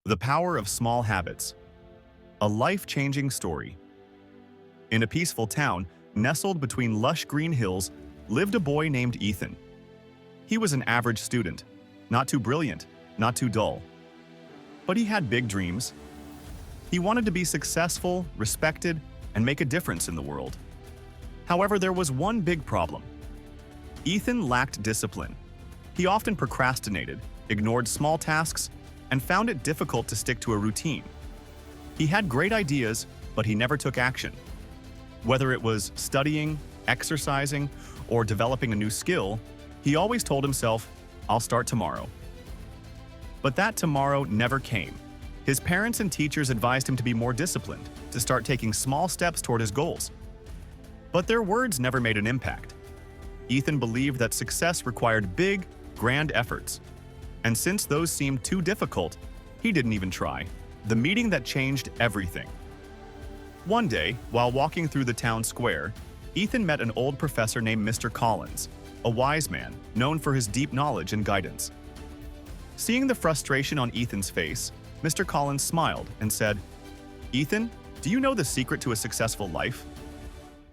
The Power of Small Habits. A life-changing story. In a peaceful town, nestled between lush green hills, lived a boy named Ethan. He was an average student, not too brilliant, not too dull. But he had big dreams. He wanted to be successful, respected, and make a difference in the world. However, there was one big problem. Ethan lacked discipline. He often procrastinated, ignored small tasks, and found it difficult to stick to a routine. He had great ideas, but he never took action. Whether it was studying, exercising, or developing a new skill, he always told himself, "I'll start tomorrow." But that tomorrow never came. His parents and teachers advised him to be more disciplined, to start taking small steps toward his goals. But their words never made an impact. Ethan believed that success required big, grand efforts. And since those seemed too difficult, he didn't even try. The meeting that changed everything. One day, while walking through the town square, Ethan met an old professor named Mr. Collins, a wise man known for his deep knowledge and guidance. Seeing the frustration on Ethan's face, Mr. Collins smiled and said, "Ethan, do you know the secret to a successful life?"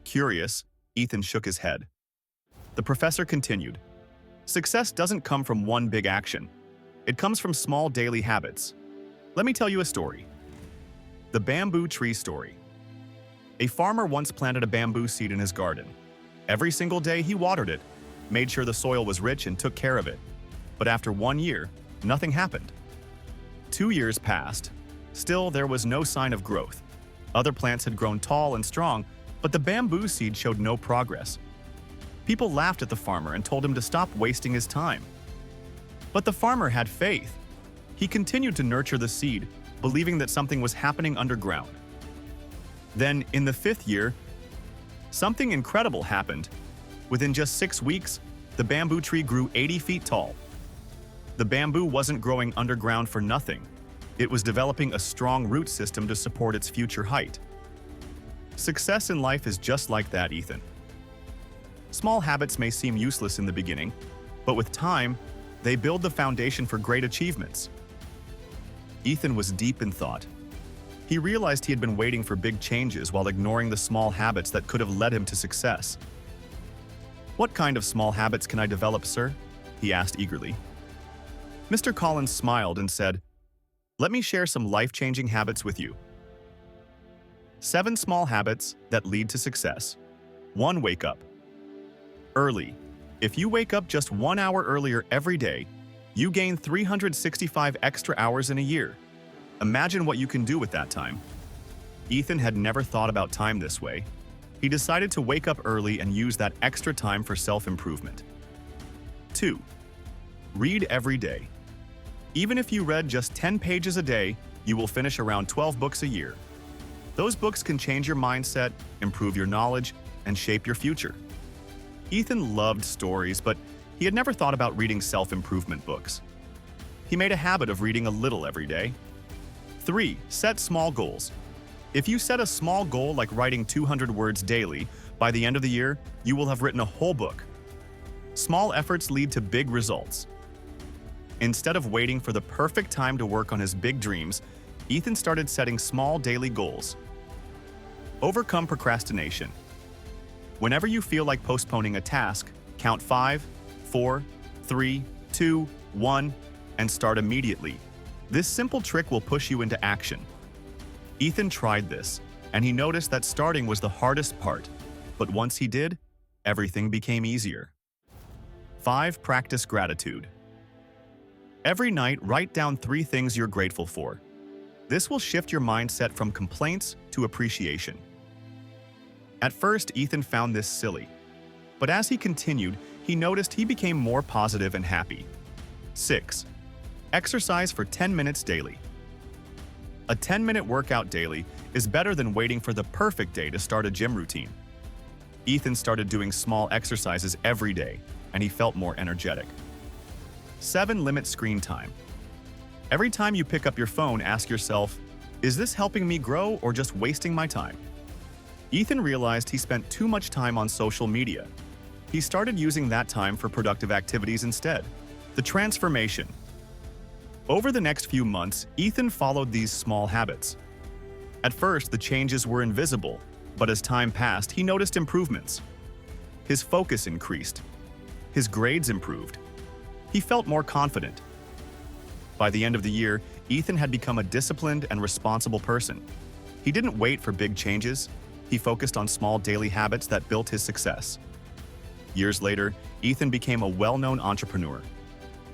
Curious, Ethan shook his head. The professor continued, "Success doesn't come from one big action. It comes from small daily habits. Let me tell you a story. The bamboo tree story. A farmer once planted a bamboo seed in his garden. Every single day he watered it, made sure the soil was rich and took care of it. But after 1 year, nothing happened. 2 years passed. Still, there was no sign of growth. Other plants had grown tall and strong, but the bamboo seed showed no progress. People laughed at the farmer and told him to stop wasting his time. But the farmer had faith. He continued to nurture the seed, believing that something was happening underground. Then, in the 5th year, something incredible happened. Within just 6 weeks, the bamboo tree grew 80 feet tall. The bamboo wasn't growing underground for nothing. It was developing a strong root system to support its future height. Success in life is just like that, Ethan. Small habits may seem useless in the beginning, but with time, they build the foundation for great achievements. Ethan was deep in thought. He realized he had been waiting for big changes while ignoring the small habits that could have led him to success. "What kind of small habits can I develop, sir?" he asked eagerly. Mr. Collins smiled and said, "Let me share some life-changing habits with you. 7 small habits that lead to success. 1. Wake up early. If you wake up just 1 hour earlier every day, you gain 365 extra hours in a year. Imagine what you can do with that time." Ethan had never thought about time this way. He decided to wake up early and use that extra time for self-improvement. 2. Read every day. Even if you read just 10 pages a day, you will finish around 12 books a year. Those books can change your mindset, improve your knowledge, and shape your future. Ethan loved stories, but he had never thought about reading self-improvement books. He made a habit of reading a little every day. 3. Set small goals. If you set a small goal like writing 200 words daily, by the end of the year, you will have written a whole book. Small efforts lead to big results. Instead of waiting for the perfect time to work on his big dreams, Ethan started setting small daily goals. Overcome procrastination. Whenever you feel like postponing a task, count 5, 4, 3, 2, 1, and start immediately. This simple trick will push you into action. Ethan tried this, and he noticed that starting was the hardest part, but once he did, everything became easier. 5. Practice gratitude. Every night, write down 3 things you're grateful for. This will shift your mindset from complaints to appreciation. At first, Ethan found this silly, but as he continued, he noticed he became more positive and happy. 6. Exercise for 10 minutes daily. A 10-minute workout daily is better than waiting for the perfect day to start a gym routine. Ethan started doing small exercises every day, and he felt more energetic. 7. Limit screen time. Every time you pick up your phone, ask yourself, "Is this helping me grow or just wasting my time?" Ethan realized he spent too much time on social media. He started using that time for productive activities instead. The transformation. Over the next few months, Ethan followed these small habits. At first, the changes were invisible, but as time passed, he noticed improvements. His focus increased. His grades improved. He felt more confident. By the end of the year, Ethan had become a disciplined and responsible person. He didn't wait for big changes. He focused on small daily habits that built his success. Years later, Ethan became a well-known entrepreneur.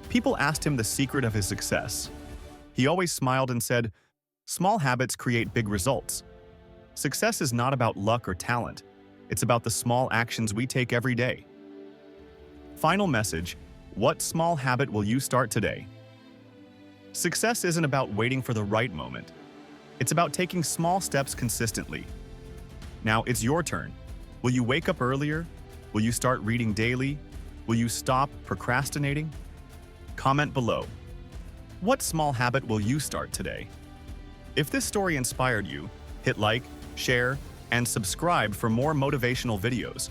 People asked him the secret of his success. He always smiled and said, "Small habits create big results." Success is not about luck or talent. It's about the small actions we take every day. Final message: what small habit will you start today? Success isn't about waiting for the right moment. It's about taking small steps consistently. Now it's your turn. Will you wake up earlier? Will you start reading daily? Will you stop procrastinating? Comment below. What small habit will you start today? If this story inspired you, hit like, share, and subscribe for more motivational videos.